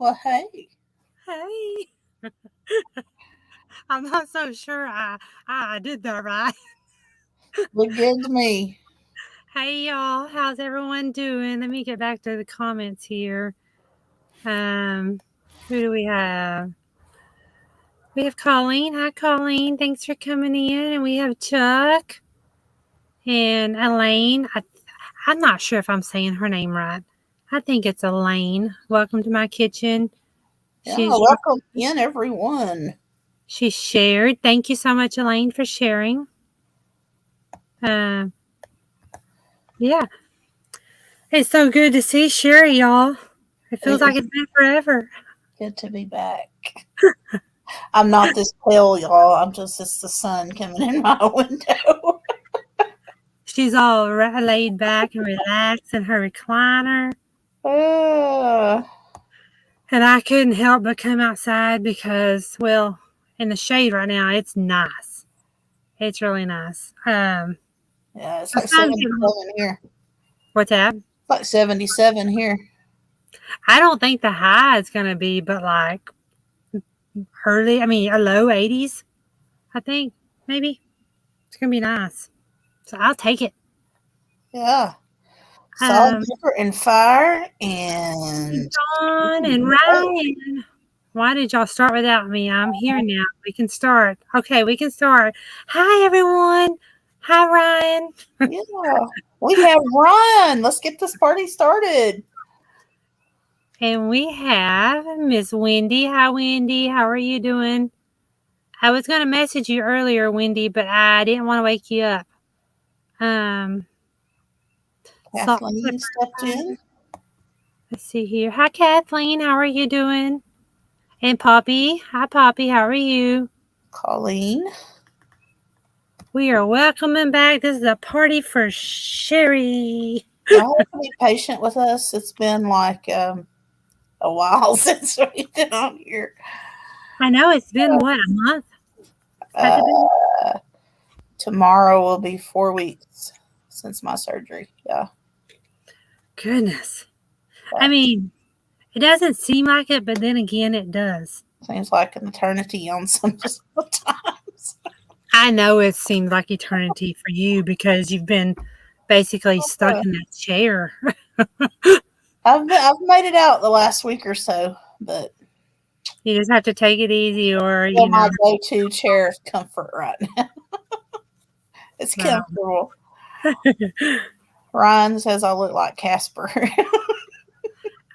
Well, hey. Hey. I'm not so sure I did that right. Look good to me. Hey, y'all. How's everyone doing? Let me get back to the comments here. Who do we have? We have Colleen. Hi, Colleen. Thanks for coming in. And we have Chuck and Elaine. I'm not sure if I'm saying her name right. I think it's Elaine. Welcome to my kitchen. Yeah, welcome in, everyone. She shared. Thank you so much, Elaine, for sharing. Yeah. It's so good to see Sherry, y'all. It feels like it's been forever. Good to be back. I'm not this pale, y'all. It's the sun coming in my window. She's all laid back and relaxed in her recliner. And I couldn't help but come outside because, well, in the shade right now, it's nice. It's really nice. Yeah, it's like 77 here. What's that? It's like 77 here. I don't think the high is going to be, but like a low 80s, I think, maybe. It's going to be nice. So I'll take it. Yeah. Salt, pepper, and fire, and Dawn and Ryan. Why did y'all start without me? I'm here now. We can start. Okay, we can start. Hi, everyone. Hi, Ryan. Yeah, we have Ryan. Let's get this party started. And we have Miss Wendy. Hi, Wendy. How are you doing? I was going to message you earlier, Wendy, but I didn't want to wake you up. Kathleen stepped in. Let's see here. Hi, Kathleen. How are you doing? And Poppy. Hi, Poppy. How are you? Colleen. We are welcoming back. This is a party for Sherry. Y'all have to be patient with us. It's been like a while since we've been on here. I know. It's been, what, a month? Tomorrow will be 4 weeks since my surgery. Yeah. Goodness. Yeah. I mean, it doesn't seem like it, but then again, it does. Seems like an eternity on some times. I know it seems like eternity for you because you've been basically stuck in that chair. I've made it out the last week or so, but you just have to take it easy, or my go-to chair of comfort right now. It's comfortable. Ryan says I look like Casper.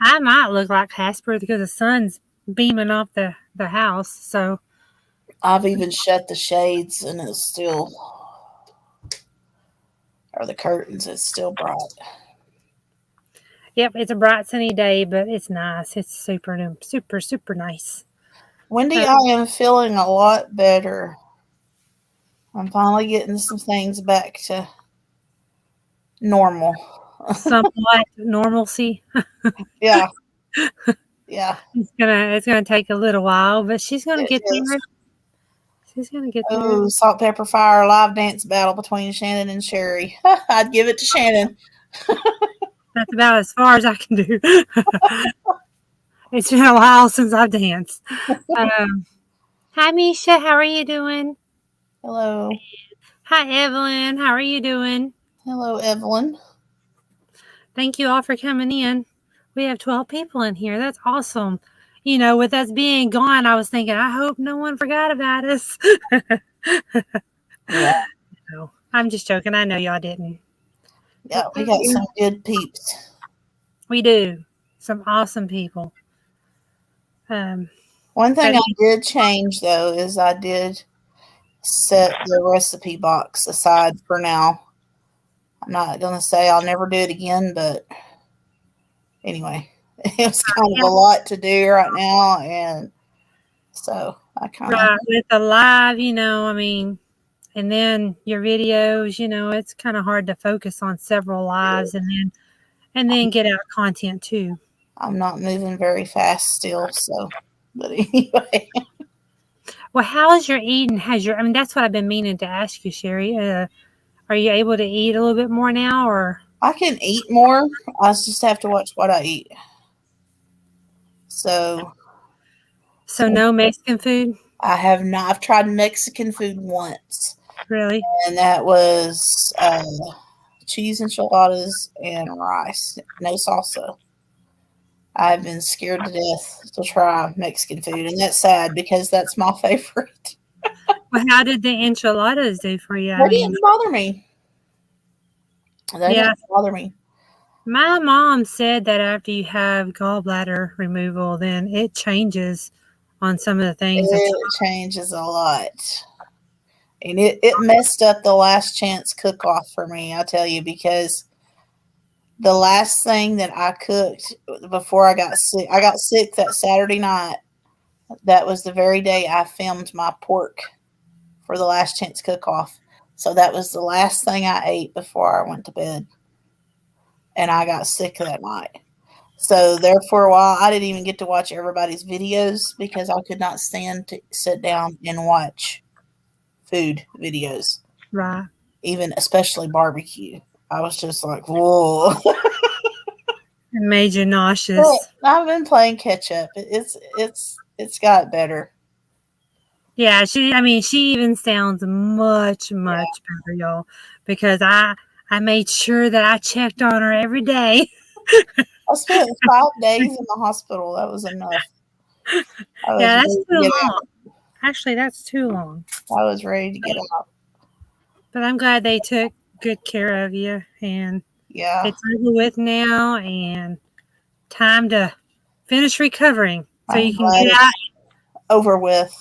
I might look like Casper because the sun's beaming off the house. So I've even shut the shades, and it's still, or the curtains, it's still bright. Yep, it's a bright sunny day, but it's nice. It's super, super, super nice. Wendy, I am feeling a lot better. I'm finally getting some things back to normal. Somewhat normalcy. Yeah. Yeah. It's gonna take a little while, but she's gonna get there. She's gonna get there. Oh, salt, pepper, fire, live dance battle between Shannon and Sherry. I'd give it to Shannon. That's about as far as I can do. It's been a while since I've danced. Hi, Misha. How are you doing? Hello. Hi, Evelyn. How are you doing? Hello, Evelyn. Thank you all for coming in. We have 12 people in here. That's awesome. You know, with us being gone, I was thinking, I hope no one forgot about us. Yeah. No, I'm just joking. I know y'all didn't. Yeah, we got some good peeps. We do. Some awesome people. One thing I did change, though, is I did set the recipe box aside for now. I'm not going to say I'll never do it again, but anyway, It was kind of a lot to do right now, and so I kind of Right, with the live, I mean, and then your videos, it's kind of hard to focus on several lives and then get out content too. I'm not moving very fast still. So, but anyway, Well, how is your eating? I mean, that's what I've been meaning to ask you, Sherry. Are you able to eat a little bit more now, or I can eat more. I just have to watch what I eat. So so no Mexican food? I have not. I've tried Mexican food once, Really? and that was cheese enchiladas and rice, no salsa. I've been scared to death to try Mexican food, and that's sad because that's my favorite. Well, how did the enchiladas do for you? I They mean, didn't bother me. They yeah, didn't bother me. my mom said that after you have gallbladder removal, then it changes on some of the things that It changes a lot. And it messed up the last chance cook off for me, I'll tell you, because the last thing that I cooked before I got sick that Saturday night. That was the very day I filmed my pork for the last chance cook off. So that was the last thing I ate before I went to bed. And I got sick that night. So there for a while, I didn't even get to watch everybody's videos because I could not stand to sit down and watch food videos, right, even especially barbecue. I was just like, whoa. it made you But nauseous. I've been playing catch up. It's got better. Yeah, I mean, she even sounds much, Yeah. much better, y'all, because I made sure that I checked on her every day. I spent 5 days in the hospital. That was enough. I was Yeah, that's ready to too get long. out. Actually, that's too long. I was ready to get out. But I'm glad they took good care of you, and Yeah, it's over with now, and time to finish recovering so I'm you can glad get out. it's over with.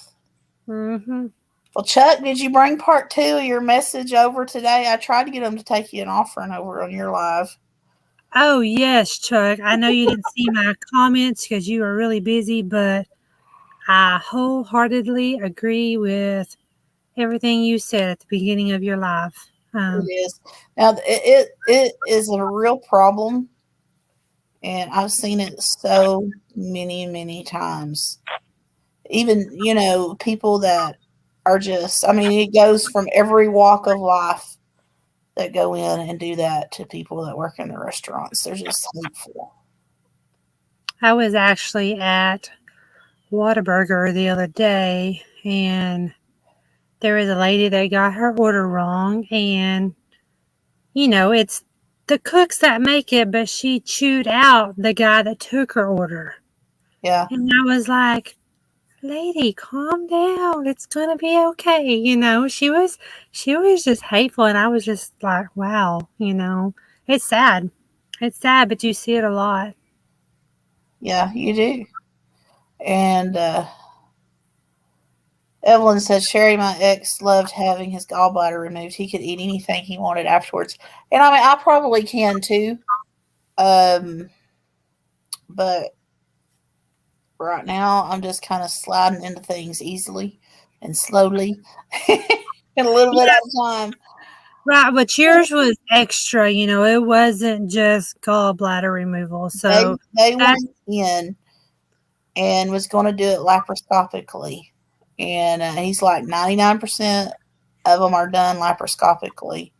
Hmm. Well, Chuck, did you bring part two of your message over today? I tried to get them to take you an offering over on your live. Oh, yes, Chuck. I know you didn't see my comments because you were really busy, but I wholeheartedly agree with everything you said at the beginning of your live. It is. Now, it is a real problem, and I've seen it so many, many times. Even, people that are just, I mean, it goes from every walk of life that go in and do that to people that work in the restaurants. They're just hateful. I was actually at Whataburger the other day, and there was a lady that got her order wrong, and it's the cooks that make it, but she chewed out the guy that took her order. Yeah, And I was like, lady, calm down. It's gonna be okay. She was just hateful, and I was just like, wow, it's sad. It's sad, but you see it a lot. yeah, you do. And Evelyn says, Sherry, my ex, loved having his gallbladder removed. He could eat anything he wanted afterwards. And I mean, I probably can too. Um, but right now, I'm just kind of sliding into things easily and slowly and a little bit Yeah, at a time. right. But yours was extra. It wasn't just gallbladder removal. So They that went in and was going to do it laparoscopically. And he's like 99% of them are done laparoscopically.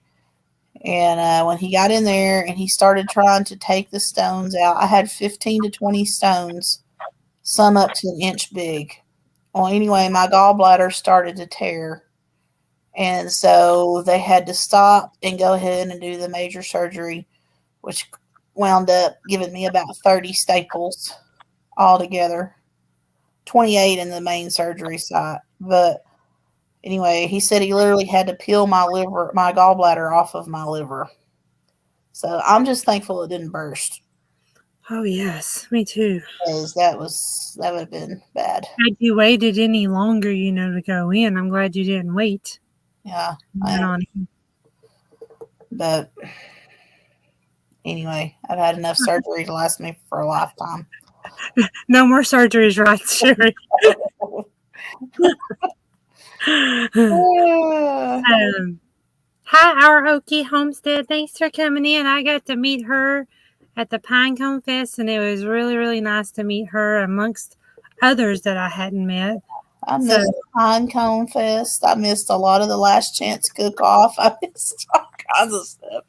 And when he got in there and he started trying to take the stones out, I had 15 to 20 stones, some up to an inch big. Well, anyway, my gallbladder started to tear. And so they had to stop and go ahead and do the major surgery, which wound up giving me about 30 staples altogether, 28 in the main surgery site. But anyway, he said he literally had to peel my gallbladder off of my liver. So I'm just thankful it didn't burst Oh yes, me too. because that would have been bad. Had you waited any longer, to go in, I'm glad you didn't wait. Yeah, You I went am. on in. But Anyway, I've had enough surgery to last me for a lifetime. No more surgeries, right, Sherry? um, Hi, our Okie Homestead. Thanks for coming in. I got to meet her at the Pinecone Fest, and it was really, really nice to meet her amongst others that I hadn't met. I So missed the Pine Cone Fest. I missed a lot of the Last Chance Cook Off. I missed all kinds of stuff.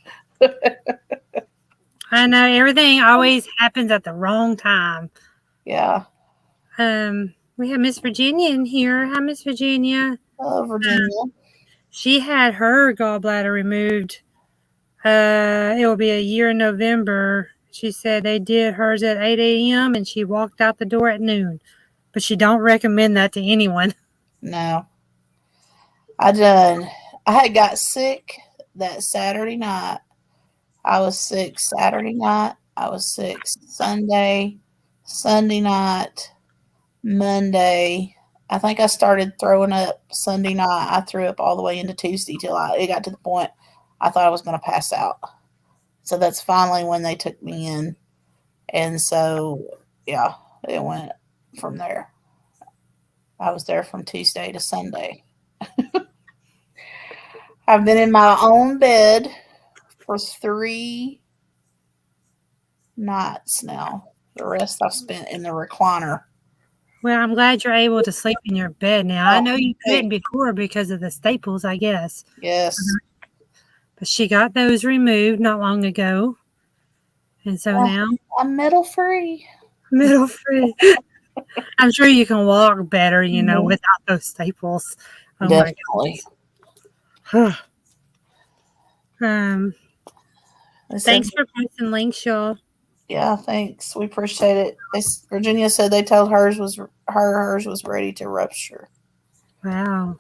I know everything always happens at the wrong time. Yeah. We have Miss Virginia in here. Hi, Miss Virginia. Virginia. She had her gallbladder removed. It will be a year in November. She said they did hers at 8 a.m. and she walked out the door at noon. But she don't recommend that to anyone. No. I had got sick that Saturday night. I was sick Saturday night. I was sick Sunday night, Monday. I think I started throwing up Sunday night. I threw up all the way into Tuesday till it got to the point I thought I was going to pass out. So that's finally when they took me in. And so, yeah, it went from there. I was there from Tuesday to Sunday. I've been in my own bed for 3 nights now. The rest I've spent in the recliner. Well, I'm glad you're able to sleep in your bed now. I Oh, know you couldn't hey, before because of the staples, I guess. yes. But she got those removed not long ago. And so now, I'm metal free. middle free. I'm sure you can walk better, Mhm. without those staples. Oh my Definitely. goodness. um, They said, Thanks for posting links, y'all. yeah, thanks. We appreciate it. Virginia said they told hers was ready to rupture. Wow.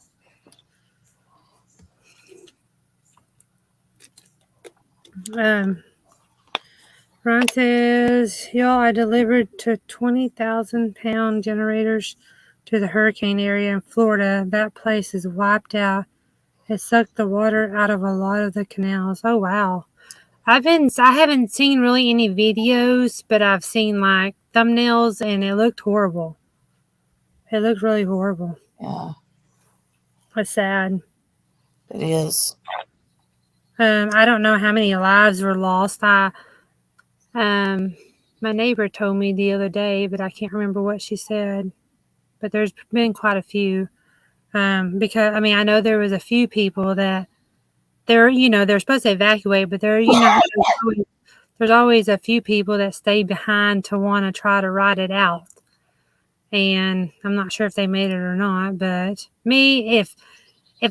Um, Ron says, y'all, I delivered to 20,000-pound generators to the hurricane area in Florida. That place is wiped out. It sucked the water out of a lot of the canals. Oh, wow. I haven't seen really any videos, but I've seen like thumbnails and it looked horrible. It looked really horrible. Yeah, It's sad. it is. I don't know how many lives were lost. Um, my neighbor told me the other day, but I can't remember what she said. But there's been quite a few. Because I mean, I know there was a few people that they're supposed to evacuate, but there's always a few people that stay behind to want to try to ride it out. And I'm not sure if they made it or not. But me, if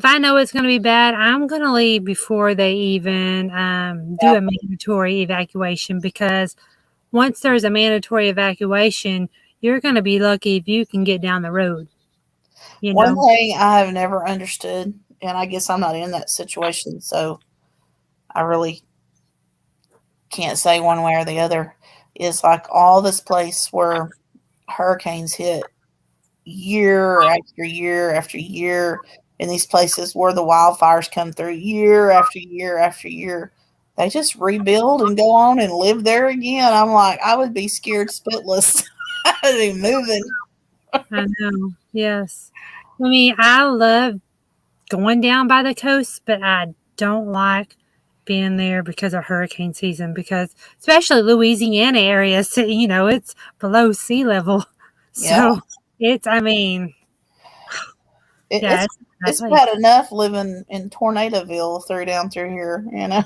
I know it's going to be bad, I'm going to leave before they even do Yeah. a mandatory evacuation, because once there's a mandatory evacuation, you're going to be lucky if you can get down the road. One thing I have never understood, and I guess I'm not in that situation, so I really can't say one way or the other, is like all this place where hurricanes hit year after year after year, in these places where the wildfires come through year after year after year. They just rebuild and go on and live there again. I'm like, I would be scared spitless. I would be moving. I know. Yes. I mean, I love going down by the coast, but I don't like being there because of hurricane season, because especially Louisiana area, so, it's below sea level. Yeah, So I mean, it, yeah, it's it's a bad it's place. bad enough living in Tornadoville down through here. Yeah,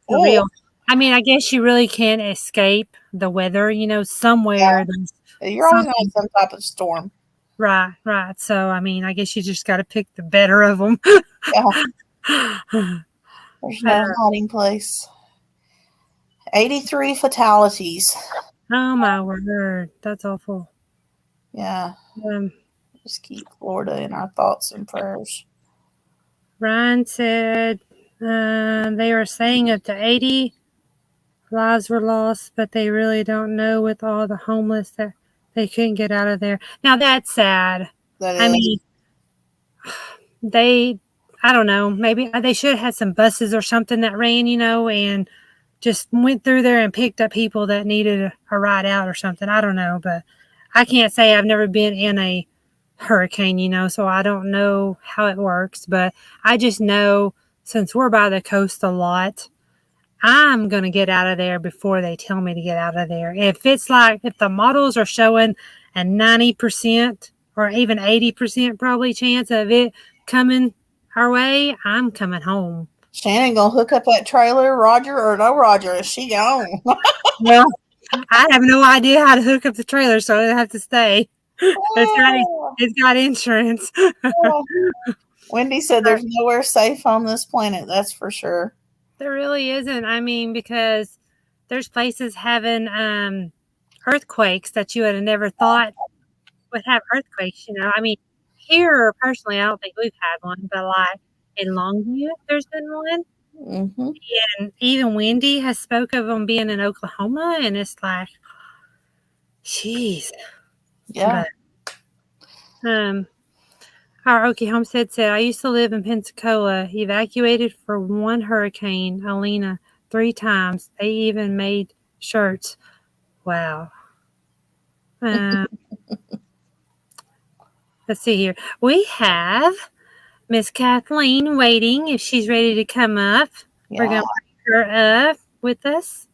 for Oh, real. I mean, I guess you really can't escape the weather, somewhere there's yeah, you're always gonna something. have some type of storm. Right, right. So, I mean, I guess you just got to pick the better of them. Yeah, there's no hiding place. 83 fatalities. Oh my word, that's awful. Yeah, Um, just keep Florida in our thoughts and prayers. Ryan said they are saying up to 80 lives were lost, but they really don't know with all the homeless that they couldn't get out of there. Now that's sad. That I is, mean, they, I don't know, maybe they should have had some buses or something that ran, and just went through there and picked up people that needed a ride out or something. I don't know, but I can't say I've never been in a hurricane, so I don't know how it works, but I just know since we're by the coast a lot, I'm going to get out of there before they tell me to get out of there. If it's like, if the models are showing a 90% or even 80% probably chance of it coming our way, I'm coming home. Shannon gonna hook up that trailer, Roger or no Roger? Is she gone? Well, I have no idea how to hook up the trailer, so I have to stay. It's got it's got insurance. Wendy said there's nowhere safe on this planet. That's for sure. There really isn't. I mean, because there's places having earthquakes that you would have never thought would have earthquakes. I mean, here personally, I don't think we've had one, but like in Longview, there's been one, Hmm. and even Wendy has spoke of them being in Oklahoma, and it's like, jeez. Yeah. But our Okie Homestead said, I used to live in Pensacola, evacuated for one hurricane, Alina, 3 times. They even made shirts. Wow. Um, let's see here. We have Miss Kathleen waiting if she's ready to come up. We're Yeah. going to bring her up with us.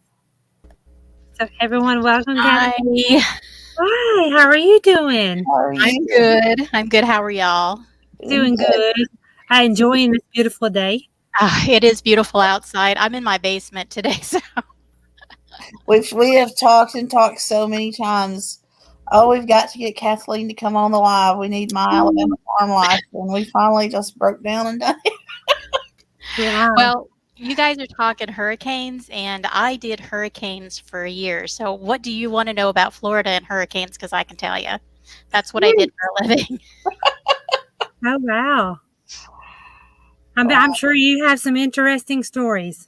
So, everyone, welcome, Kathleen. Hi, Hi, how are you doing? How are I'm you? good. I'm good. How are y'all? Doing good. I enjoying this beautiful day. It is beautiful outside. I'm in my basement today, so We have talked and talked so many times. Oh, we've got to get Kathleen to come on the live. We need my Alabama farm life, and we finally just broke down and done it. Wow. well, you guys are talking hurricanes, and I did hurricanes for a year. So, what do you want to know about Florida and hurricanes? Because I can tell you, that's what I did for a living. Oh, wow. I'm sure you have some interesting stories.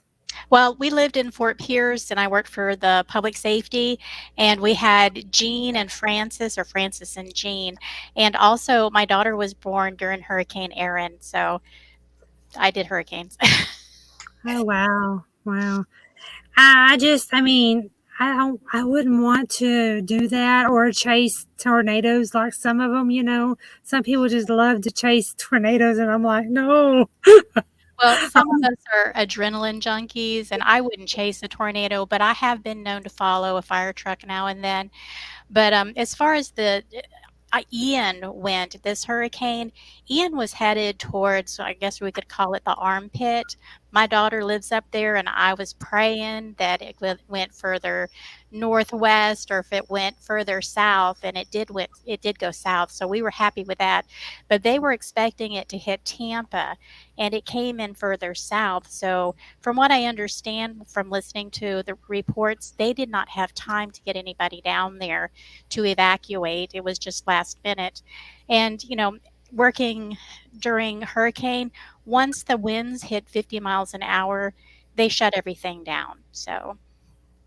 Well, we lived in Fort Pierce, and I worked for the public safety, and we had Jean and Francis, or Francis and Jean, and also my daughter was born during Hurricane Erin, so I did hurricanes. Oh, wow. Wow. I wouldn't want to do that or chase tornadoes like some of them. Some people just love to chase tornadoes, and I'm like, no. Well, some of us are adrenaline junkies, and I wouldn't chase a tornado, but I have been known to follow a fire truck now and then. But as far as the Ian went, this hurricane, Ian was headed towards, I guess we could call it the armpit. My daughter lives up there, and I was praying that it went further northwest or if it went further south, and it did go south. So we were happy with that. But they were expecting it to hit Tampa, and it came in further south. So from what I understand from listening to the reports, they did not have time to get anybody down there to evacuate. It was just last minute. And, working during hurricane, once the winds hit 50 miles an hour, they shut everything down. So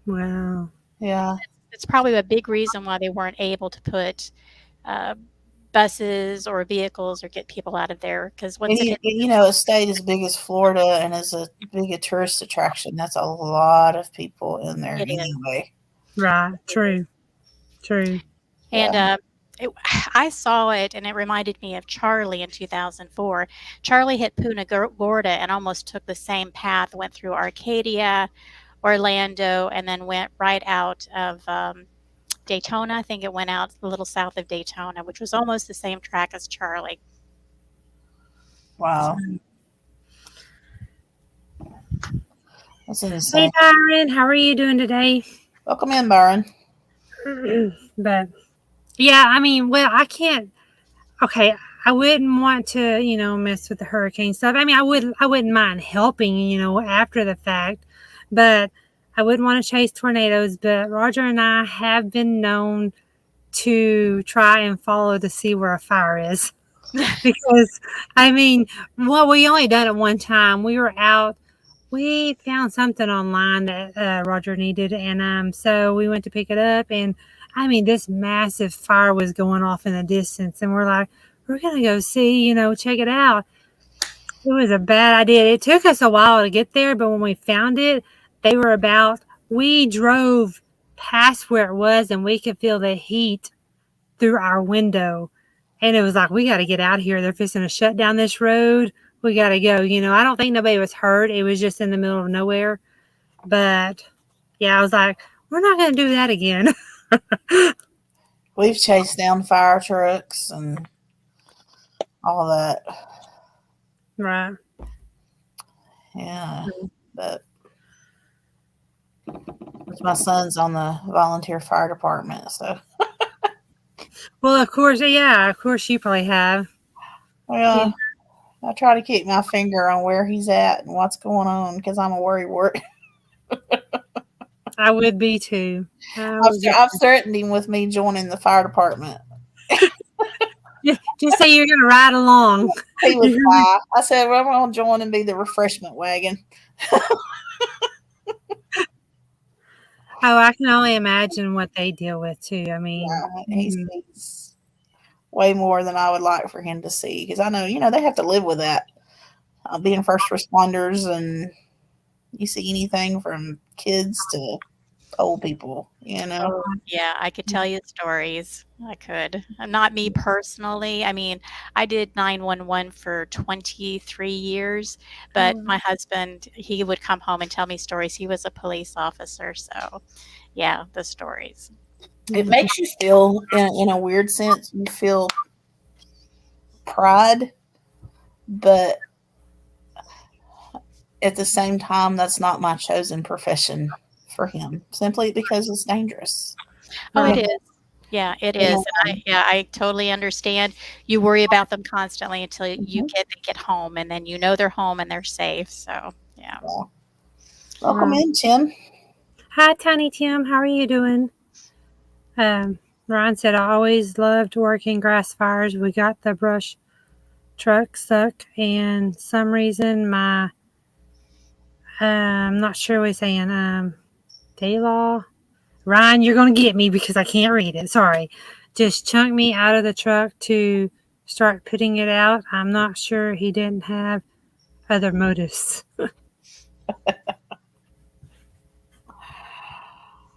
Wow. Yeah. it's probably a big reason why they weren't able to put uh, buses or vehicles or get people out of there because And once it hit, a state as big as Florida and as a big a tourist attraction, that's a lot of people in there it is. anyway. Right. True. True. And Yeah. I saw it, and it reminded me of Charlie in 2004. Charlie hit Punta Gorda and almost took the same path, went through Arcadia, Orlando, and then went right out of Daytona. I think it went out a little south of Daytona, which was almost the same track as Charlie. Wow. That's Hey, insane. Byron, how are you doing today? Welcome in, Byron. But yeah, well, I can't. Okay, I wouldn't want to, mess with the hurricane stuff. I wouldn't mind helping, after the fact, but I wouldn't want to chase tornadoes. But Roger and I have been known to try and follow to see where a fire is. Because, we only done it one time. We were out. We found something online that Roger needed, and so we went to pick it up, and this massive fire was going off in the distance, and we're like, we're gonna go see, check it out. It was a bad idea. It took us a while to get there, but when we found it, they were about, we drove past where it was and we could feel the heat through our window. And it was like, we got to get out of here. They're fixing to shut down this road. We got to go. I don't think nobody was hurt. It was just in the middle of nowhere. But yeah, I was like, we're not going to do that again. We've chased down fire trucks and all that. Right. Yeah. But my son's on the volunteer fire department, so Well, of course you probably have. Yeah, well, I try to keep my finger on where he's at and what's going on because I'm a worrywart. I would be too. I've threatened him with me joining the fire department. Just say you're going to ride along. He was fine. I said, well, I'm going to join and be the refreshment wagon. Oh, I can only imagine what they deal with too. I mean, He sees way more than I would like for him to see because I know, they have to live with that. Being first responders, and you see anything from kids to old people. Oh, yeah, I could tell you stories. I could. Not me personally. I mean, I did 911 for 23 years, but my husband, he would come home and tell me stories. He was a police officer, so yeah, the stories. It makes you feel, in a weird sense, you feel pride, but at the same time, that's not my chosen profession for him, simply because it's dangerous. Oh, it is. Yeah, it is. And I totally understand. You worry about them constantly until you get home, and then they're home and they're safe. So, yeah. Welcome in, Tim. Hi, Tiny Tim. How are you doing? Ryan said, I always loved working grass fires. We got the brush truck stuck, and some reason I'm not sure what he's saying. Day law. Ryan, you're going to get me because I can't read it. Sorry. Just chunked me out of the truck to start putting it out. I'm not sure he didn't have other motives.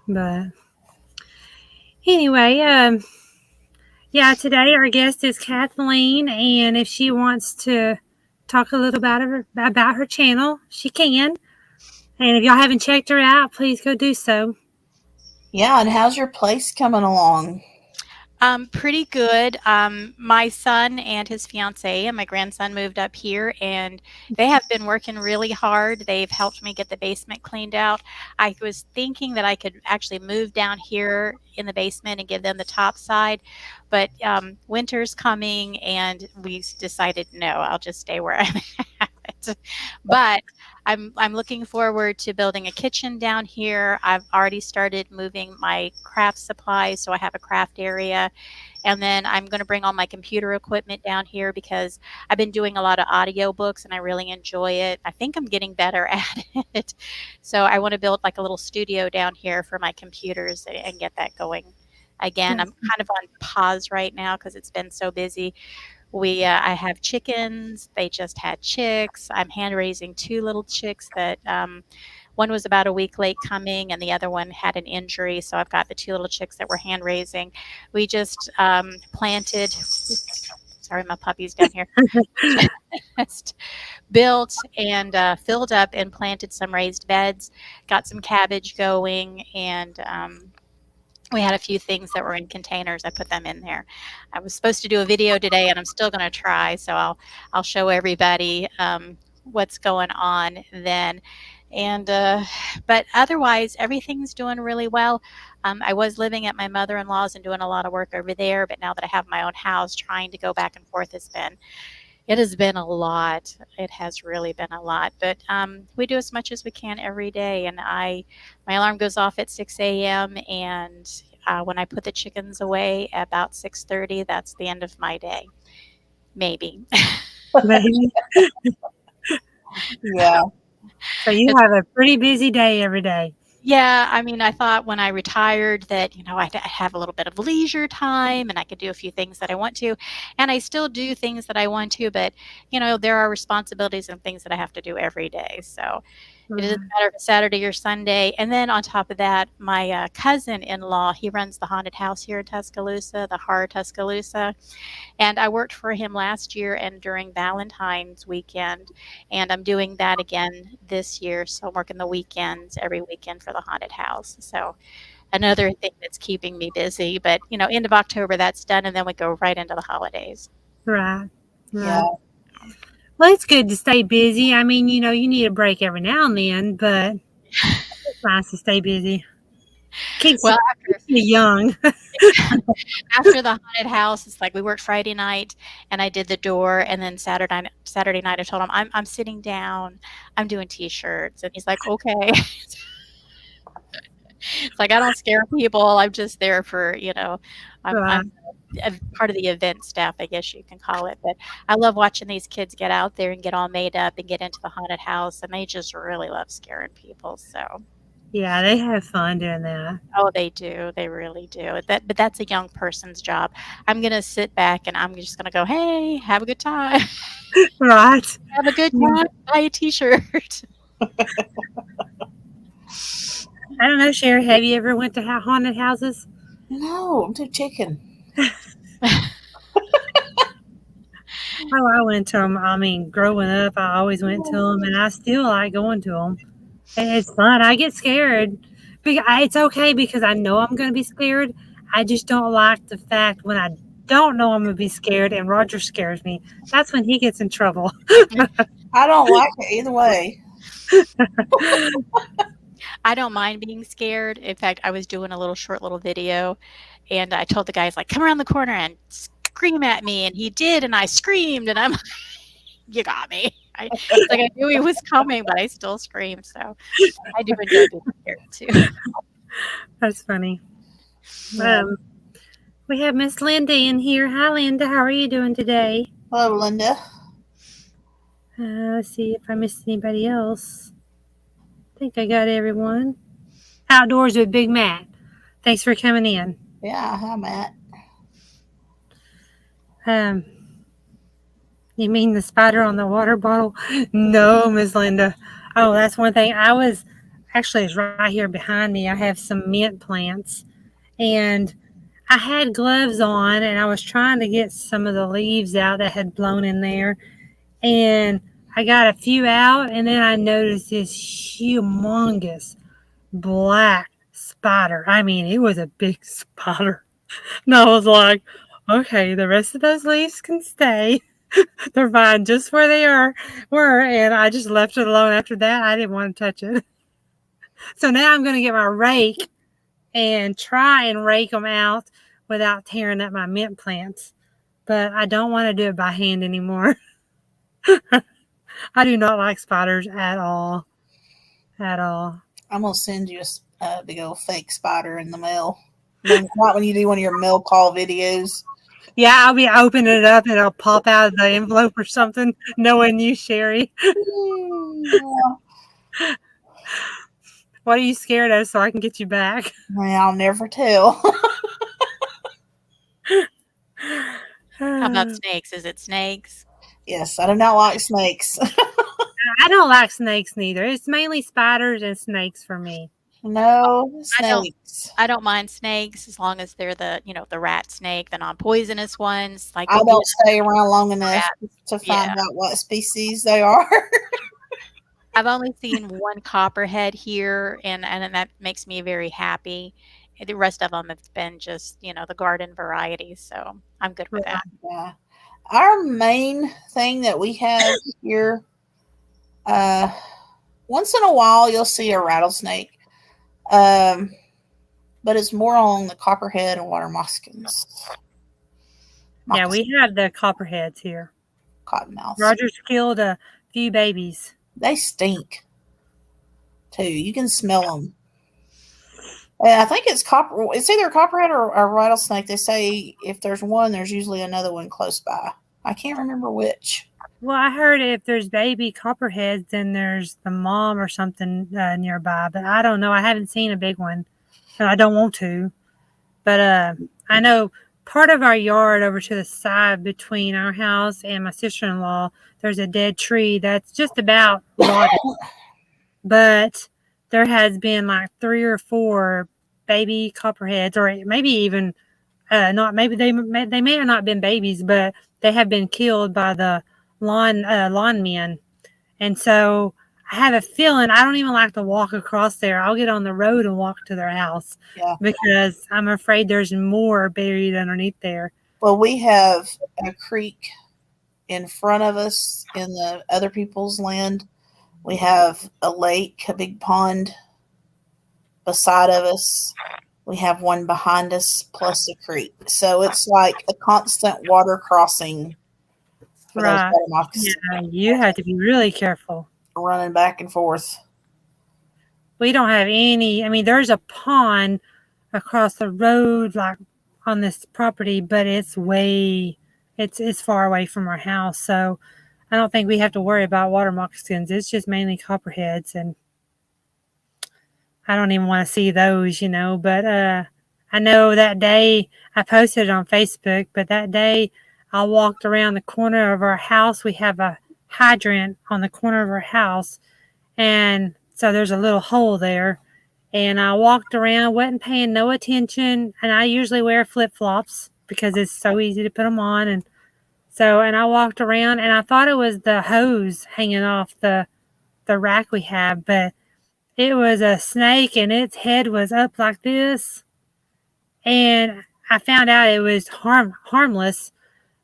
But anyway, yeah, today our guest is Kathleen, and if she wants to talk a little about her channel, she can. And if y'all haven't checked her out, please go do so. Yeah, and how's your place coming along? Pretty good. My son and his fiance and my grandson moved up here, and they have been working really hard. They've helped me get the basement cleaned out. I was thinking that I could actually move down here in the basement and give them the top side, but winter's coming, and we decided no, I'll just stay where I'm at. But I'm looking forward to building a kitchen down here. I've already started moving my craft supplies, so I have a craft area. And then I'm going to bring all my computer equipment down here because I've been doing a lot of audio books and I really enjoy it. I think I'm getting better at it. So I want to build like a little studio down here for my computers and get that going again. I'm kind of on pause right now because it's been so busy. I have chickens. They just had chicks. I'm hand raising 2 little chicks that one was about a week late coming and the other one had an injury. So I've got the 2 little chicks that we're hand raising. We just planted. Sorry, my puppy's down here. Just built and filled up and planted some raised beds. Got some cabbage going, and we had a few things that were in containers. I put them in there. I was supposed to do a video today, and I'm still going to try. So I'll show everybody what's going on then. And but otherwise, everything's doing really well. I was living at my mother-in-law's and doing a lot of work over there, but now that I have my own house, trying to go back and forth it has been a lot. It has really been a lot, but we do as much as we can every day. And my alarm goes off at 6 a.m. and when I put the chickens away at about 6:30, that's the end of my day. Maybe. Yeah. So you have a pretty busy day every day. Yeah, I mean, I thought when I retired that, I'd have a little bit of leisure time and I could do a few things that I want to. And I still do things that I want to, but, there are responsibilities and things that I have to do every day. So It doesn't Right. matter if it's Saturday or Sunday. And then on top of that, my cousin-in-law, he runs the haunted house here in Tuscaloosa, the Horror Tuscaloosa. And I worked for him last year and during Valentine's weekend. And I'm doing that again this year. So I'm working the weekends every weekend for the haunted house. So another thing that's keeping me busy. But, end of October, that's done. And then we go right into the holidays. Right. Yeah. Right. Well, it's good to stay busy. I mean, you need a break every now and then, but it's nice to stay busy. Well, Keeps you young. after the haunted house, it's like we worked Friday night and I did the door, and then Saturday night I told him I'm sitting down, I'm doing t-shirts, and he's like, okay. It's like I don't scare people. I'm just there for, Right. I'm a part of the event staff, I guess you can call it. But I love watching these kids get out there and get all made up and get into the haunted house, and they just really love scaring people. So, Yeah, they have fun doing that. oh, they do. They really do. But that's a young person's job. I'm gonna sit back and I'm just gonna go, "Hey, have a good time. Right. Have a good Yeah. time. Buy a t-shirt." I don't know, Sherry, have you ever went to haunted houses? No, I'm too chicken. Oh, I went to them. I mean, growing up, I always went to them, and I still like going to them. It's fun. I get scared. It's okay because I know I'm going to be scared. I just don't like the fact when I don't know I'm going to be scared and Roger scares me. That's when he gets in trouble. I don't like it either way. I don't mind being scared. In fact, I was doing a short little video, and I told the guys, like, "Come around the corner and scream at me," and he did, and I screamed, and I'm "You got me." It's like I knew he was coming, but I still screamed, so I do enjoy being scared too. That's funny. Yeah. We have Miss Linda in here. Hi, Linda. How are you doing today? Hello, Linda. Let's see if I missed anybody else. I think I got everyone. Outdoors with Big Matt. Thanks for coming in. Yeah, hi, Matt. Um, you mean the spider on the water bottle? No, Miss Linda. Oh, that's one thing. It's right here behind me. I have some mint plants, and I had gloves on, and I was trying to get some of the leaves out that had blown in there, and I got a few out, and then I noticed this humongous black spider. I mean, it was a big spider. And I was like, okay, the rest of those leaves can stay. They're fine just where they were, and I just left it alone after that. I didn't want to touch it. So now I'm going to get my rake and try and rake them out without tearing up my mint plants. But I don't want to do it by hand anymore. I do not like spiders at all. At all. I'm gonna send you a big old fake spider in the mail. Not when you do one of your mail call videos. Yeah, I'll be opening it up and it'll pop out of the envelope or something, knowing you, Sherry. Yeah. What are you scared of so I can get you back? Well, I'll never tell. How about snakes? Is it snakes? Yes, I do not like snakes. I don't like snakes neither. It's mainly spiders and snakes for me. No I don't snakes. I don't mind snakes as long as they're the rat snake, the non-poisonous ones. Like, I don't don't use stay around long enough rat. to find Yeah. out what species they are. I've only seen one copperhead here, and that makes me very happy. The rest of them have been just, the garden variety, so I'm good with that. Yeah. Our main thing that we have here, uh, once in a while you'll see a rattlesnake, um, but it's more along the copperhead and water moccasins. Yeah, we have the copperheads here. Cottonmouths. Roger's killed a few babies. They stink too. You can smell them. And I think it's copper. It's either a copperhead or a rattlesnake. They say if there's one, there's usually another one close by. I can't remember which. Well, I heard if there's baby copperheads, then there's the mom or something nearby. But I don't know. I haven't seen a big one, and I don't want to. But I know part of our yard over to the side between our house and my sister-in-law, there's a dead tree that's just about rotted. but there has been like 3 or 4 baby copperheads, or maybe even not. Maybe they may have not been babies, but they have been killed by the lawn men. And so I have a feeling I don't even like to walk across there. I'll get on the road and walk to their house Yeah. because I'm afraid there's more buried underneath there. Well, we have a creek in front of us in the other people's land. We have a lake, a big pond beside of us. We have one behind us plus a creek. So it's like a constant water crossing for those Right. water moccasins Yeah, you have to be really careful. running back and forth. We don't have any. I mean, there's a pond across the road, like on this property, but it's far away from our house, so I don't think we have to worry about water moccasins. It's just mainly copperheads, and I don't even want to see those, But I know that day I posted it on Facebook, but that day I walked around the corner of our house. We have a hydrant on the corner of our house, and so there's a little hole there. And I walked around, wasn't paying no attention. And I usually wear flip flops because it's so easy to put them on. And I walked around and I thought it was the hose hanging off the rack we have, but it was a snake and its head was up like this. And I found out it was harmless,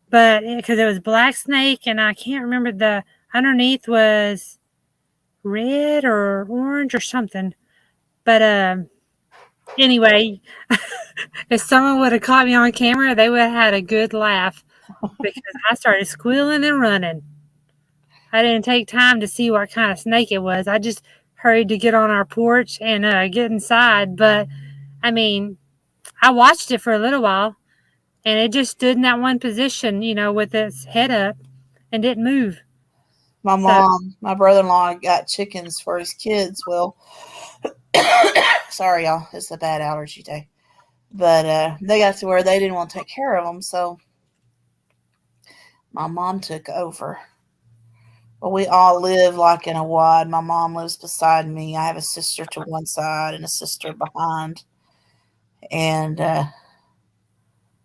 but because it was black snake and I can't remember the underneath was red or orange or something. But anyway, if someone would have caught me on camera, they would have had a good laugh because I started squealing and running. I didn't take time to see what kind of snake it was. I just hurried to get on our porch and get inside. But I mean, I watched it for a little while and it just stood in that one position, with its head up and didn't move. So, My brother in law got chickens for his kids. Well, sorry, y'all. It's a bad allergy day. But they got to where they didn't want to take care of them. So my mom took over. Well, we all live like in a wad. My mom lives beside me. I have a sister to one side and a sister behind. And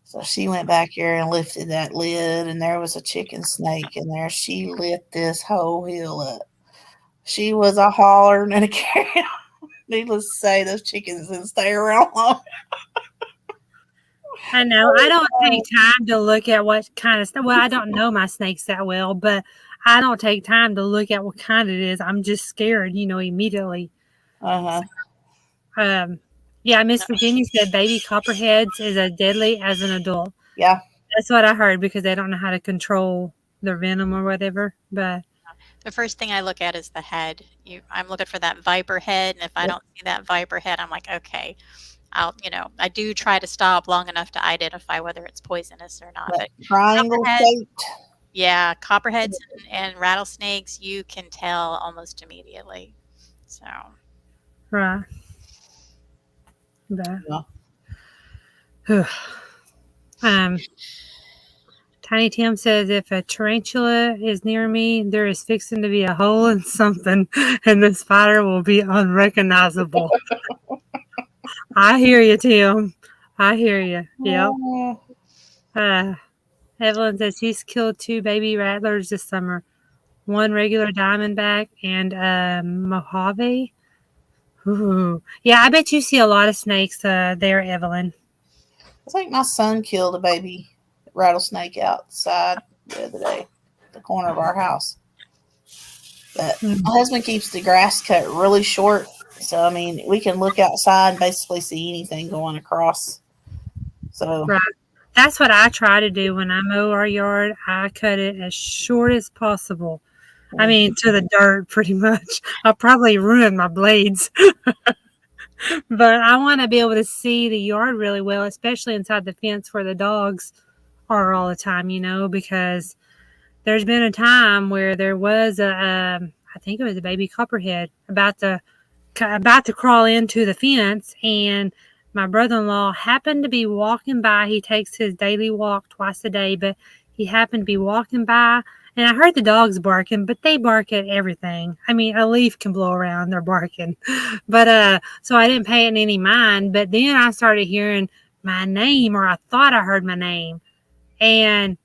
so she went back here and lifted that lid, and there was a chicken snake in there. She lit this whole hill up. She was a hollering and a carrying. Needless to say, those chickens didn't stay around long. I know. I don't take time to look at what kind of stuff. Well, I don't know my snakes that well, but I don't take time to look at what kind it is. I'm just scared, immediately. Uh huh. Yeah, Miss Virginia said baby copperheads is as deadly as an adult. Yeah. That's what I heard because they don't know how to control their venom or whatever. But The first thing I look at is the head. I'm looking for that viper head, and if I Yep. don't see that viper head, I'm like, okay, I do try to stop long enough to identify whether it's poisonous or not. That But triangle copperhead, shaped. yeah, copperheads and rattlesnakes, you can tell almost immediately. So, right. But Yeah. um, Tiny Tim says if a tarantula is near me, there is fixing to be a hole in something, and the spider will be unrecognizable. I hear you, Tim. I hear you. Yep. Uh, Evelyn says she's killed 2 baby rattlers this summer. One regular diamondback and a Mojave. Ooh. Yeah, I bet you see a lot of snakes there, Evelyn. I think my son killed a baby rattlesnake outside the other day, at the corner of our house. But my husband keeps the grass cut really short, so I mean we can look outside and basically see anything going across. So Right. That's what I try to do when I mow our yard. I cut it as short as possible. I mean, to the dirt, pretty much. I'll probably ruin my blades. But I want to be able to see the yard really well, especially inside the fence where the dogs are all the time, because there's been a time where there was I think it was a baby copperhead about to crawl into the fence, and my brother-in-law happened to be walking by. He takes his daily walk twice a day, but he happened to be walking by, And I heard the dogs barking, but they bark at everything. I mean, a leaf can blow around, they're barking. But so I didn't pay it any mind. But then I started hearing my name, or I thought I heard my name. And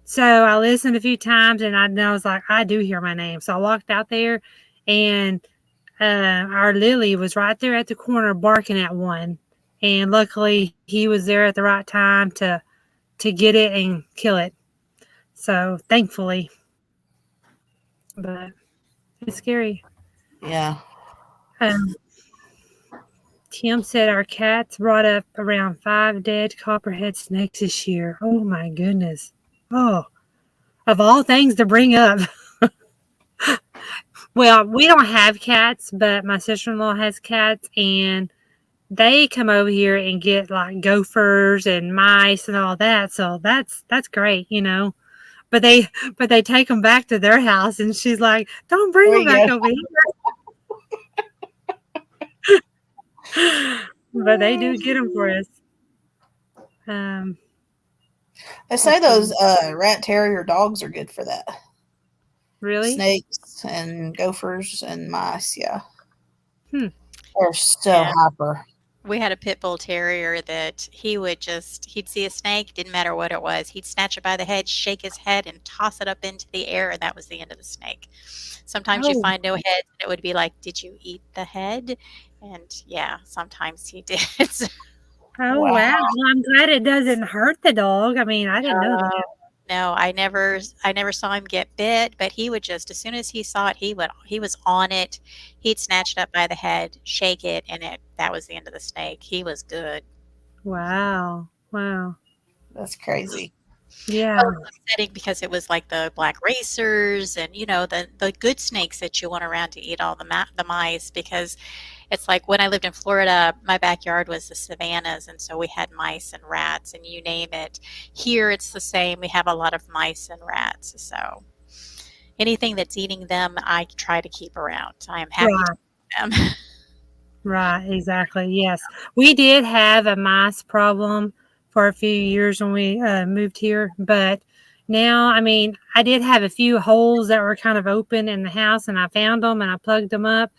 so I listened a few times, and I was like, I do hear my name. So I walked out there, and our Lily was right there at the corner barking at one. And luckily, he was there at the right time to get it and kill it. So thankfully, but it's scary. Yeah. Um, Tim said our cats brought up around 5 dead copperhead snakes this year. Oh my goodness. Oh, of all things to bring up. Well, we don't have cats, but my sister in law has cats, and they come over here and get like gophers and mice and all that. So that's great, you know. But they but they take them back to their house, and she's like, "Don't bring There them you back over here." But they do get them for go. us. Um, They say let's those see. rat terrier dogs are good for that. Really? Snakes and gophers and mice. Yeah, Hmm. they're so Yeah. hyper. We had a pit bull terrier that he'd see a snake, didn't matter what it was. He'd snatch it by the head, shake his head, and toss it up into the air, and that was the end of the snake. Sometimes you Oh, find no heads, and it would be like, "Did you eat the head?" And yeah, sometimes he did. So, oh Wow. wow. Well, I'm glad it doesn't hurt the dog. I mean, I didn't know no, that. no, I never saw him get bit, but he would just as soon as he saw it, he was on it. He'd snatch it up by the head, shake it, and that was the end of the snake. He was good. Wow. Wow. That's crazy. Well, Yeah. it was upsetting because it was like the black racers and, the good snakes that you want around to eat all the mice because it's like when I lived in Florida, my backyard was the savannas, and so we had mice and rats and you name it. Here, it's the same. We have a lot of mice and rats, so anything that's eating them, I try to keep around. I am happy to Right. eat them. Right. Exactly. Yes. We did have a mice problem for a few years when we moved here, but now, I mean, I did have a few holes that were kind of open in the house, and I found them and I plugged them up,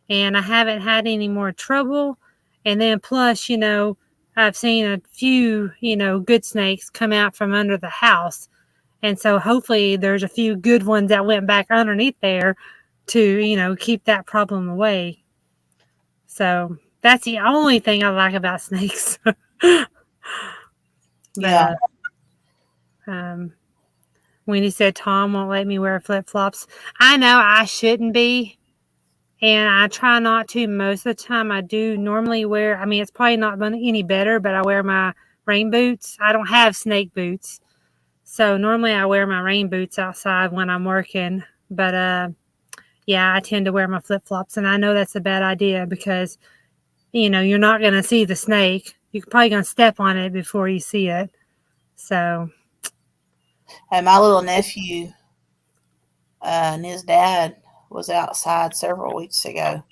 and I haven't had any more trouble. And then plus, I've seen a few, good snakes come out from under the house. And so hopefully there's a few good ones that went back underneath there to, keep that problem away. So that's the only thing I like about snakes. But Yeah. um, when he said Tom won't let me wear flip flops, I know I shouldn't be, and I try not to most of the time. I do normally wear. I mean, it's probably not any better, but I wear my rain boots. I don't have snake boots, so normally I wear my rain boots outside when I'm working. But yeah, I tend to wear my flip flops, and I know that's a bad idea because you're not going to see the snake. You're probably going to step on it before you see it. So, And my little nephew and his dad was outside several weeks ago,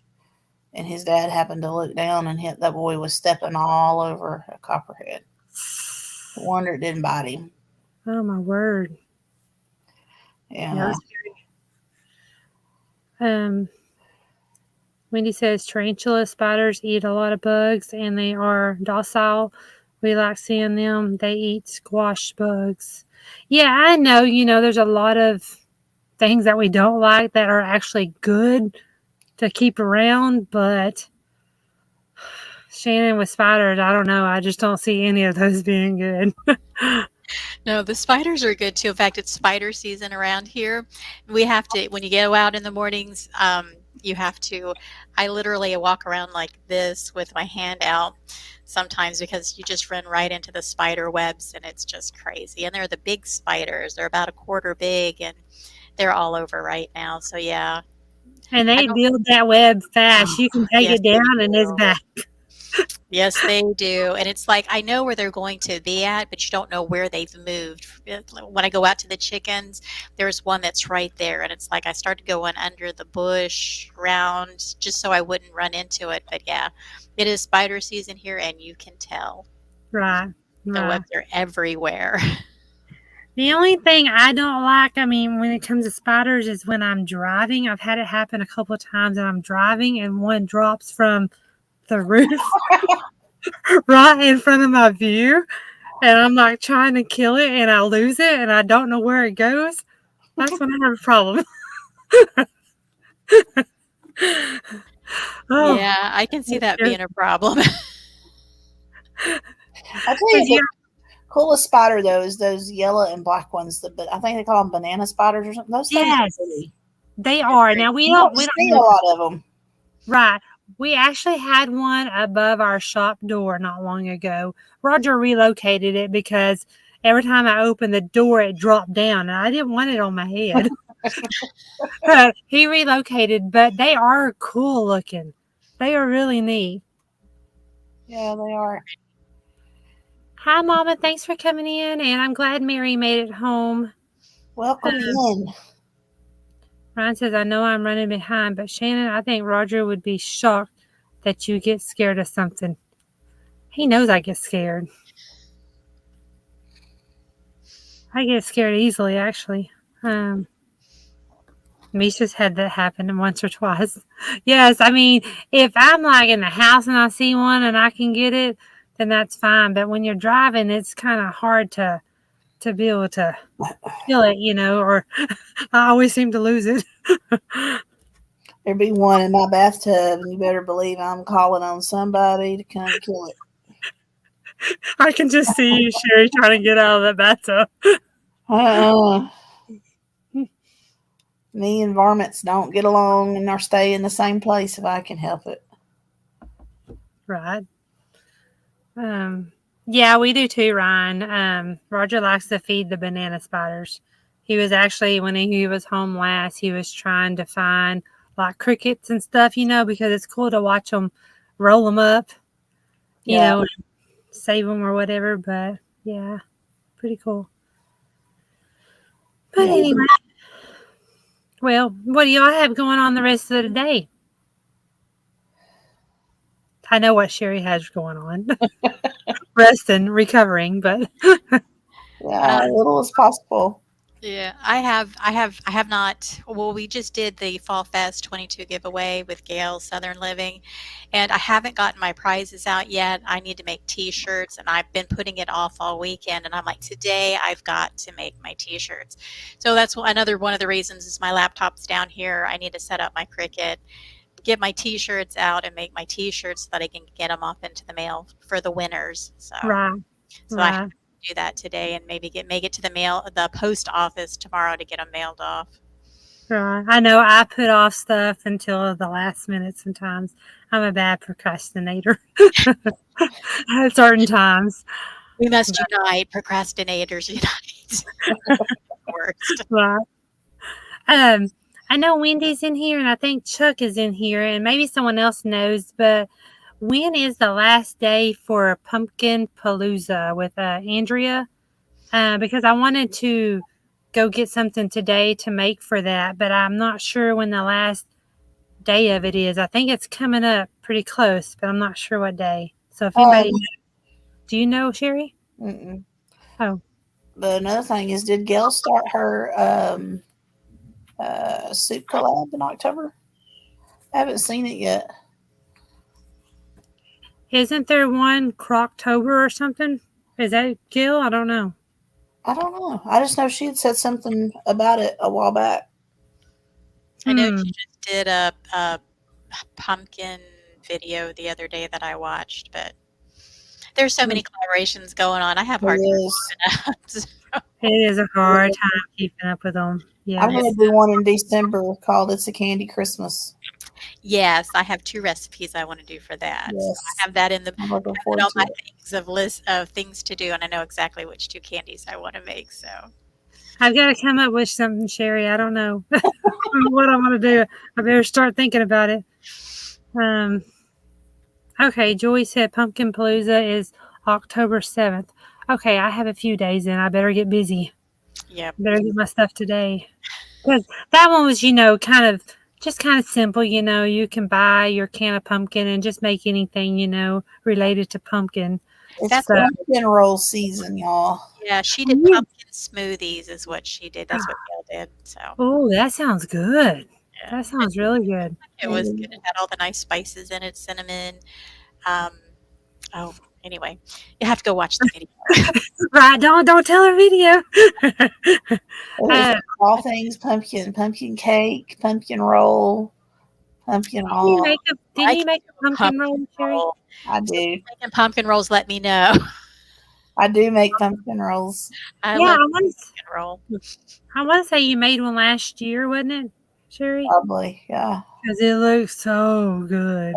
and his dad happened to look down and hit that boy was stepping all over a copperhead. No wonder it didn't bite him. oh my word. Yeah, Yeah. that's um Wendy says tarantula spiders eat a lot of bugs and they are docile. We like seeing them. They eat squash bugs. Yeah, I know, there's a lot of things that we don't like that are actually good to keep around, but Shannon with spiders, I don't know. I just don't see any of those being good. No, the spiders are good too. In fact, it's spider season around here. We have to, when you go out in the mornings, you have to, I literally walk around like this with my hand out sometimes because you just run right into the spider webs and it's just crazy. And they're the big spiders. They're about a quarter big and they're all over right now. So yeah, And I they don't, build that web fast. You can take yes, it they down and it's do. back. Yes, they do, and it's like, I know where they're going to be at, but you don't know where they've moved. When I go out to the chickens, there's one that's right there, and it's like I started going under the bush, around, just so I wouldn't run into it, but yeah, it is spider season here, and you can tell. Right, The right. webs are everywhere. The only thing I don't like, I mean, when it comes to spiders, is when I'm driving. I've had it happen a couple of times that I'm driving and one drops from the roof right in front of my view, and I'm like trying to kill it and I lose it and I don't know where it goes. That's when I have a problem. Oh, Yeah, I can see that that scares being a problem. I tell me. you, the coolest spider though is those yellow and black ones. But I think they call them banana spiders or something. Those things are Yes, pretty. they They're are. Now pretty. You don't we see don't a have lot of them. right. We actually had one above our shop door not long ago. Roger relocated it because every time I opened the door, it dropped down, and I didn't want it on my head. He relocated, but they are cool looking. They are really neat. Yeah, they are. Hi, Mama. Thanks for coming in, and I'm glad Mary made it home. Welcome Um, in. Ryan says, I know I'm running behind, but Shannon, I think Roger would be shocked that you get scared of something. He knows I get scared. I get scared easily, actually. Um, Misha's had that happen once or twice. Yes, I mean, if I'm like in the house and I see one and I can get it, then that's fine. But when you're driving, it's kind of hard to be able to kill it, or I always seem to lose it. There'd be one in my bathtub, and you better believe I'm calling on somebody to come kill it. I can just see you, Sherry, trying to get out of the bathtub. Uh, Me and varmints don't get along and are stay in the same place if I can help it. Right. Yeah, we do too, Ryan. Roger likes to feed the banana spiders. He was actually, when he was home last, he was trying to find like crickets and stuff, because it's cool to watch them roll them up, Yeah, and save them or whatever. But yeah, pretty cool. But yeah. anyway, well, what do y'all have going on the rest of the day? I know what Sherry has going on. Resting, recovering, but Yeah, as little as possible. Yeah, I have not. Well, we just did the Fall Fest 22 giveaway with Gail Southern Living, and I haven't gotten my prizes out yet. I need to make T-shirts, and I've been putting it off all weekend. And I'm like, today I've got to make my T-shirts. So that's another one of the reasons is my laptop's down here. I need to set up my Cricut, get my T-shirts out, and make my T-shirts so that I can get them off into the mail for the winners. right, So I have right. to do that today and maybe make it to the post office tomorrow to get them mailed off. Right. I know I put off stuff until the last minute sometimes. I'm a bad procrastinator at certain times. We must unite, procrastinators unite. Worst. Right. Um, I know Wendy's in here, and I think Chuck is in here, and maybe someone else knows, but when is the last day for Pumpkin Palooza with Andrea? Because I wanted to go get something today to make for that, but I'm not sure when the last day of it is. I think it's coming up pretty close, but I'm not sure what day. So if anybody, Um, do you know, Sherry? mm-mm. Oh, But another thing is, did Gail start her soup collab in October? I haven't seen it yet. isn't there one Croctober or something? Is that Gil? I don't know. I don't know. I just know she had said something about it a while back. I know Hmm. she just did a pumpkin video the other day that I watched, but there's so many collaborations going on. I have a It hard time is. keeping up. So, It is a hard time keeping up with them. I'm yeah. going Yes. to do one in December called "It's a Candy Christmas." Yes, I have 2 recipes I wanna do for that. So I Yes, have that in the I'm looking have it forward on to my it. things of list of things to do, and I know exactly which 2 candies I wanna make, so I've got to come up with something, Sherry. I don't know what I'm going to do. I better start thinking about it. Um, okay, Joy said Pumpkin Palooza is October 7th. Okay, I have a few days in. I better get busy. yep. Better get my stuff today. Because that one was, kind of simple. You can buy your can of pumpkin and just make anything, related to pumpkin. It's That's So, what pumpkin roll season, y'all. yeah, she did yeah, pumpkin smoothies is what she did. That's what Gail did. So Oh, that sounds good. yeah, That sounds really good. it was good. It had all the nice spices in it, cinnamon. Um, oh, anyway, you have to go watch the video. Right, don't tell her video. It was uh, all things pumpkin cake, pumpkin roll, pumpkin all. didn't I you can make do a a pumpkin pumpkin roll, Sherry? roll. I So if do. you're making pumpkin rolls, let me know. I do make pumpkin rolls. I Yeah, love pumpkin roll. I want to say you made one last year, wasn't it, Sherry? Probably, yeah. Because it looks so good.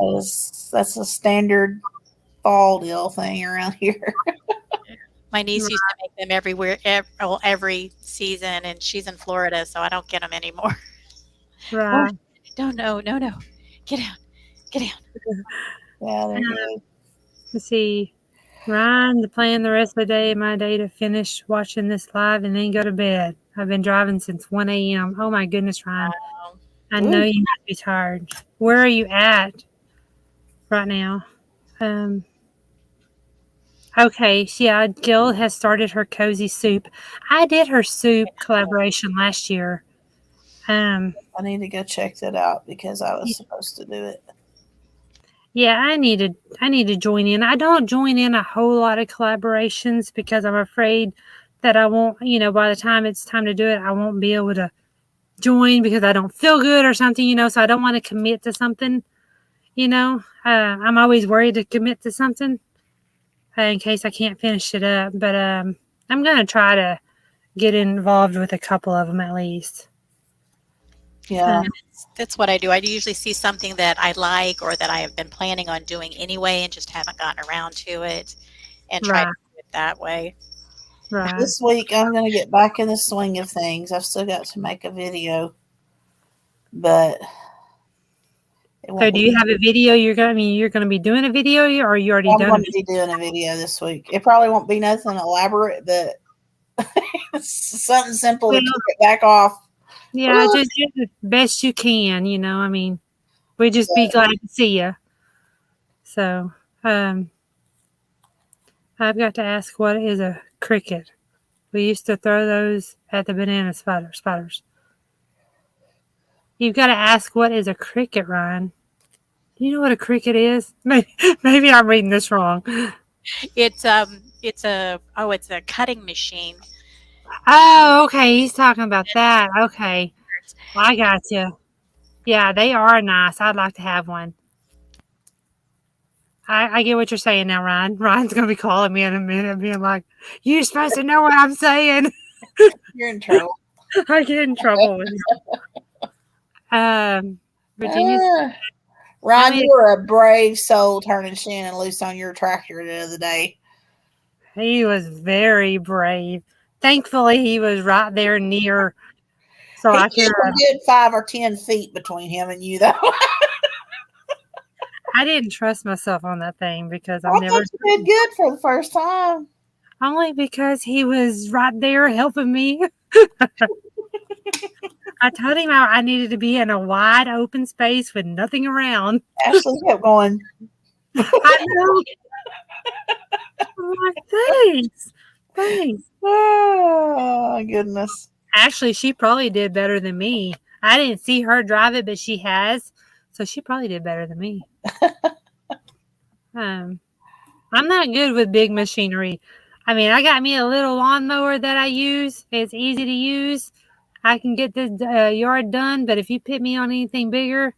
That's a standard fall deal thing around here. My niece used to make them every season, and she's in Florida, so I don't get them anymore. Oh, Right. no. Get out, get out. Yeah, they're Uh, good. let's see. Ryan, to plan the rest of the day, my day to finish watching this live and then go to bed. I've been driving since 1 a.m. Oh my goodness, Ryan. Um, I know Ooh, you must be tired. Where are you at right now? Um, okay, yeah, Jill has started her cozy soup. I did her soup collaboration last year. Um, I need to go check that out because I was supposed to do it. yeah, I need to join in. I don't join in a whole lot of collaborations because I'm afraid that I won't, by the time it's time to do it, I won't be able to join because I don't feel good or something, so I don't want to commit to something, I'm always worried to commit to something in case I can't finish it up. But I'm going to try to get involved with a couple of them at least. Yeah, Uh, that's what I do. I usually see something that I like or that I have been planning on doing anyway and just haven't gotten around to it and try to right, do it that way. right. this week I'm going to get back in the swing of things. I've still got to make a video, but it So won't do you be. have a video you're going to be doing a video or are you already I'm done going a to be doing a video this week. It probably won't be nothing elaborate, but something simple to video? kick it back off. Yeah, just do the best you can, we'd just be glad to see you. So, I've got to ask, what is a cricket? We used to throw those at the banana spiders. You've got to ask, what is a cricket, Ryan? Do you know what a cricket is? Maybe I'm reading this wrong. It's a cutting machine. Oh, okay. He's talking about that. Okay. I got you. Yeah, they are nice. I'd like to have one. I get what you're saying now, Ryan. Ryan's going to be calling me in a minute being like, you're supposed to know what I'm saying. You're in trouble. I get in trouble with you. Virginia's, how Ron, many, you were a brave soul turning Shannon loose on your tractor the other day. he was very brave. Thankfully, he was right there near, so He I could, had a good 5 or 10 feet between him and you, though. I didn't trust myself on that thing because I've I never, thought you did good for the first time. only because he was right there helping me. I told him I needed to be in a wide open space with nothing around. Ashley kept going, I know. I'm like, thanks. Thanks. oh, goodness. Actually, she probably did better than me. I didn't see her drive it, but she has. So she probably did better than me. Um, I'm not good with big machinery. I mean, I got me a little lawnmower that I use. It's easy to use. I can get the yard done, but if you put me on anything bigger,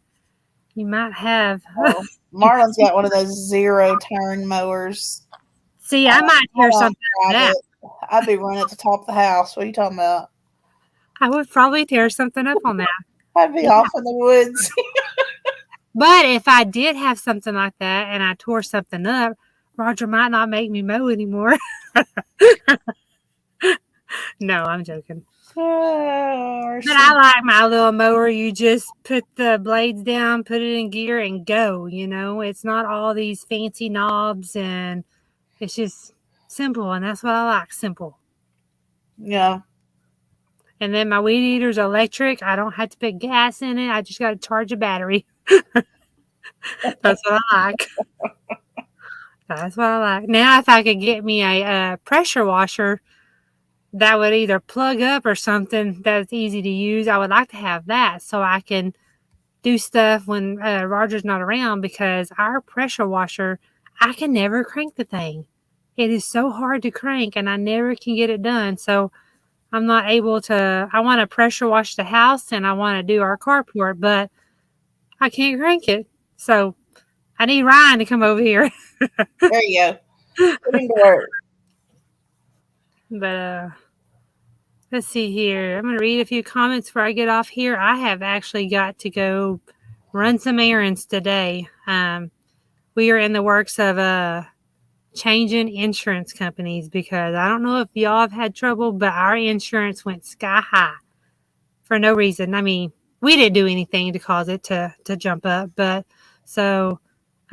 you might have. Oh, Marlon's got one of those 0-turn mowers. See, I might I hear don't something like drive that. it. I'd be running at the top of the house. What are you talking about? I would probably tear something up on that. I'd be Yeah. off in the woods. But if I did have something like that and I tore something up, Roger might not make me mow anymore. No, I'm joking. Oh, But I like my little mower. You just put the blades down, put it in gear, and go. It's not all these fancy knobs, and it's just simple. And that's what I like, simple. yeah. And then my weed eater's electric. I don't have to put gas in it. I just got to charge a battery. That's what I like. That's what I like. Now, if I could get me a pressure washer, that would either plug up or something that's easy to use. I would like to have that so I can do stuff when Roger's not around, because our pressure washer, I can never crank the thing. It is so hard to crank and I never can get it done. So I'm not able to. I want to pressure wash the house and I want to do our carport, but I can't crank it. So I need Ryan to come over here. There you go. Put him to work. But let's see here. I'm going to read a few comments before I get off here. I have actually got to go run some errands today. We are in the works of changing insurance companies, because I don't know if y'all have had trouble, but our insurance went sky high for no reason. I mean, we didn't do anything to cause it to jump up, but so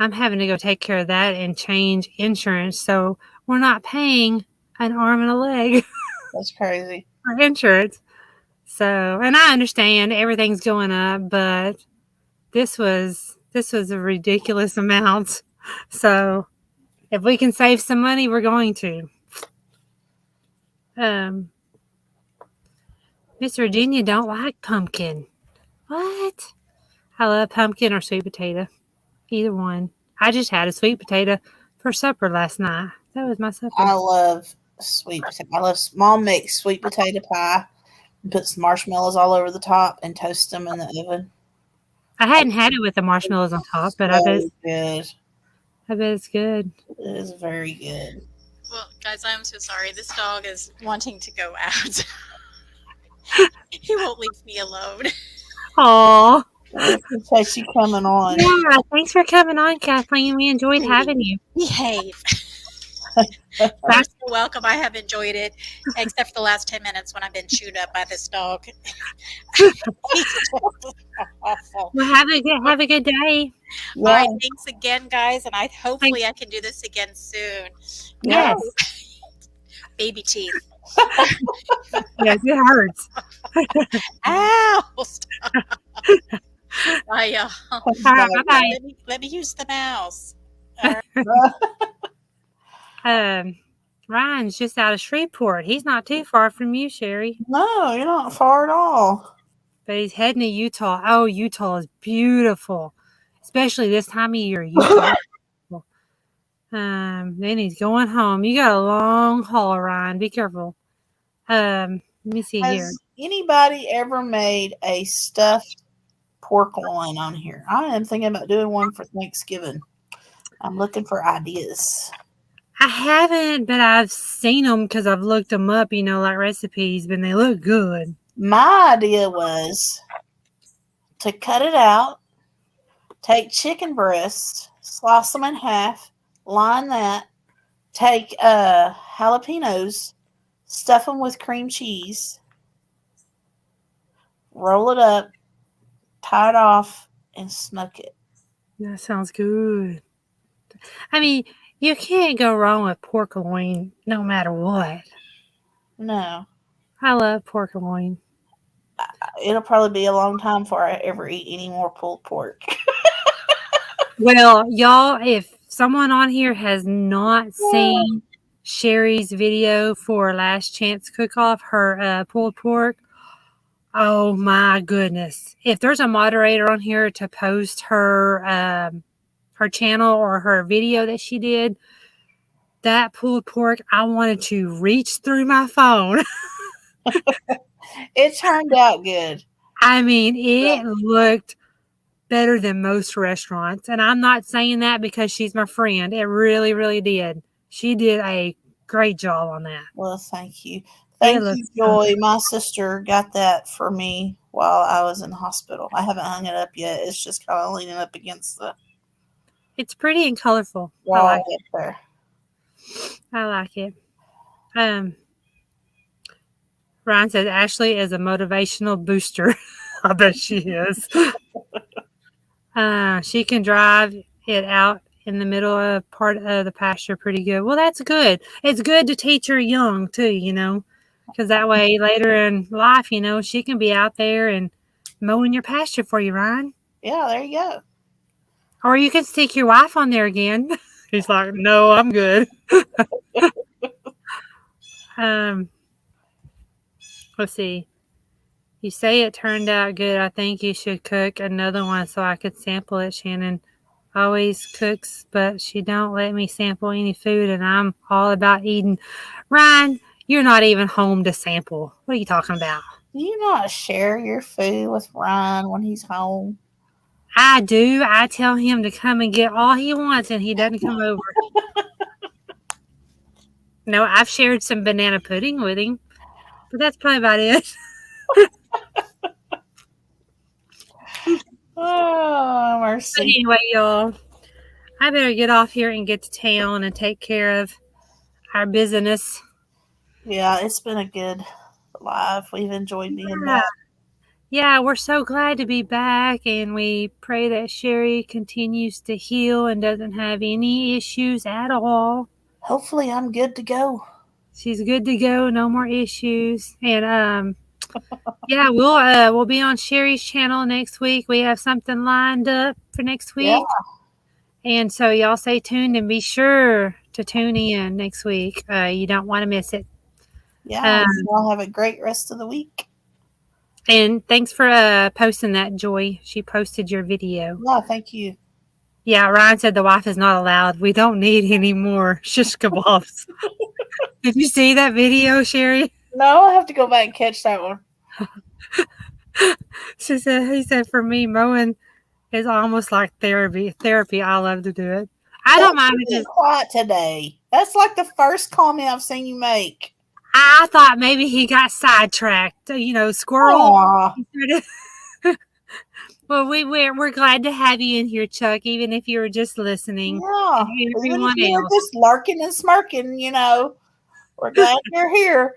I'm having to go take care of that and change insurance. So we're not paying an arm and a leg That's crazy. for insurance. So, and I understand everything's going up, but this was a ridiculous amount. So, if we can save some money, we're going to. Miss Virginia don't like pumpkin. What? I love pumpkin or sweet potato. Either one. I just had a sweet potato for supper last night. That was my supper. I love sweet potato. I love Mom makes sweet potato pie and puts marshmallows all over the top and toast them in the oven. I hadn't had it with the marshmallows on top, but So good. I bet it's good. It is very good. Well, guys, I'm so sorry. This dog is wanting to go out. He won't leave me alone. Aw. Appreciate you coming on. Yeah, thanks for coming on, Kathleen. We enjoyed having you. Behave. You're so welcome. I have enjoyed it, except for the last 10 minutes when I've been chewed up by this dog. Awful. Well, have a good day. All right, thanks again, guys, and hopefully I can do this again soon. Yes. Baby teeth. Yes, it hurts. Ow! Stop. Bye, All right, bye-bye. Let me use the mouse. Ryan's just out of Shreveport. He's not too far from you, Sherry. No, you're not far at all. But he's heading to Utah. Oh, Utah is beautiful, especially this time of year. Utah. Then he's going home. You got a long haul, Ryan. Be careful. Let me see here. Has anybody ever made a stuffed pork loin on here? I am thinking about doing one for Thanksgiving. I'm looking for ideas. I haven't, but I've seen them because I've looked them up, like recipes, but they look good. My idea was to cut it out, take chicken breasts, slice them in half, line that, take jalapenos, stuff them with cream cheese, roll it up, tie it off, and smoke it. That sounds good. I mean, you can't go wrong with pork loin no matter what. No. I love pork loin. It'll probably be a long time before I ever eat any more pulled pork. Well, y'all, if someone on here has not seen Sherry's video for Last Chance Cook-Off, her pulled pork, oh my goodness. If there's a moderator on here to post her channel or her video that she did, that pulled pork, I wanted to reach through my phone. It turned out good. I mean, it looked better than most restaurants. And I'm not saying that because she's my friend. It really, really did. She did a great job on that. Well, thank you. Thank you, Joy. My sister got that for me while I was in the hospital. I haven't hung it up yet. It's just kind of leaning up against the... It's pretty and colorful. I like it there. I like it. Ryan says Ashley is a motivational booster. I bet she is. She can drive it out in the middle of part of the pasture pretty good. Well, that's good. It's good to teach her young too, because that way later in life, she can be out there and mowing your pasture for you, Ryan. Yeah, there you go. Or you can stick your wife on there again. He's like, no, I'm good. Let's see. You say it turned out good. I think you should cook another one so I could sample it. Shannon always cooks, but she don't let me sample any food, and I'm all about eating. Ryan, you're not even home to sample. What are you talking about? Do you not share your food with Ryan when he's home? I do. I tell him to come and get all he wants, and he doesn't come over. No, I've shared some banana pudding with him, but that's probably about it. Oh, But mercy. anyway, y'all, I better get off here and get to town and take care of our business. Yeah, it's been a good life. We've enjoyed being Yeah. back. Yeah, we're so glad to be back, and we pray that Sherry continues to heal and doesn't have any issues at all. Hopefully, I'm good to go. She's good to go, no more issues. And yeah, we'll be on Sherry's channel next week. We have something lined up for next Yeah, week. And so y'all stay tuned and be sure to tune in next week. You don't want to miss it. yeah. Um, You all have a great rest of the week. and thanks for posting that, Joy. She posted your video. Yeah, thank you. Yeah, Ryan said the wife is not allowed. We don't need any more shish kebabs. Did you see that video, Sherry? No, I have to go back and catch that one. He said, for me, mowing is almost like therapy. Therapy, I love to do it. I don't That's mind really because quiet today. That's like the first comment I've seen you make. I thought maybe he got sidetracked. Squirrel. Aw, Well, we're glad to have you in here, Chuck, even if you were just listening, yeah. and Even if everyone you were else. just lurking and smirking, we're glad you're here.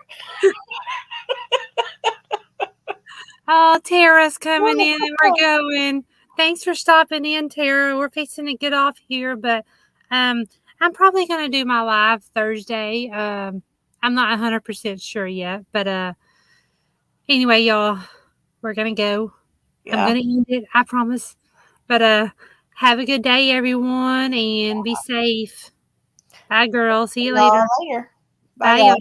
Oh, Tara's coming in and we're going. Thanks for stopping in, Tara. We're fixing to get off here, but I'm probably gonna do my live Thursday. I'm not 100% sure yet, but anyway, y'all, we're gonna go. I'm Yeah. gonna end it, I promise. But have a good day, everyone, and be safe. Bye, girls. See See you y'all later. later. Bye, Bye, guys. y'all.